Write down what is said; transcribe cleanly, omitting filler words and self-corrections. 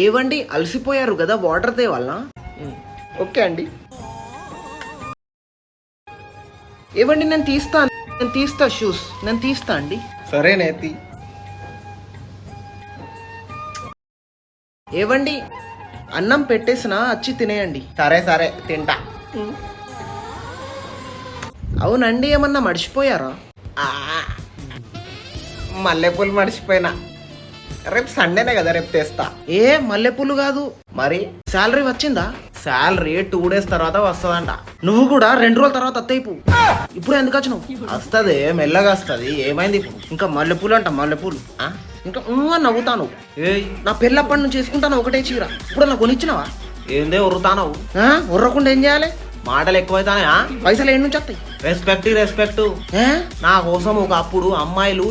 ఏవండి అలసిపోయారు కదా, water తేవాలనా? Okay అండి. ఏవండి నేను తీస్తా షూస్ నేను తీస్తా అండి. సరే నేతి. ఏవండి అన్నం పెట్టేసినా వచ్చి తినేయండి. సరే సరే తింటా. అవునండి ఏమన్నా మర్చిపోయారా? మల్లెపూలు మర్చిపోయినా. రేపు సండేనే కదా, రేపు తెస్తా. ఏ మల్లెపూలు కాదు మరి. శాలరీ వచ్చిందా? శాలరీ 2 days తర్వాత వస్తుందంట. నువ్వు కూడా 2 రోజుల తర్వాత అత్తయిపు. ఇప్పుడు ఎందుకు వచ్చినావు? వస్తుంది, మెల్లగా వస్తుంది. ఏమైంది ఇప్పుడు? ఇంకా మల్లెపూలు అంట, మల్లెపూలు. ఇంకా నవ్వుతాను. ఏ నా పెళ్ళప్పటి నుంచి చేసుకుంటాను ఒకటే చీర. ఇప్పుడు నాకు కొనిచ్చినావా? ఏందే ఉర్రుతాను. ఉర్రకుండా ఏం చేయాలి? మాటలు ఎక్కువైతానే. పైసలు ఏం నుంచి వస్తాయి? రెస్పెక్ట్ నా కోసం ఒకప్పుడు అమ్మాయిలు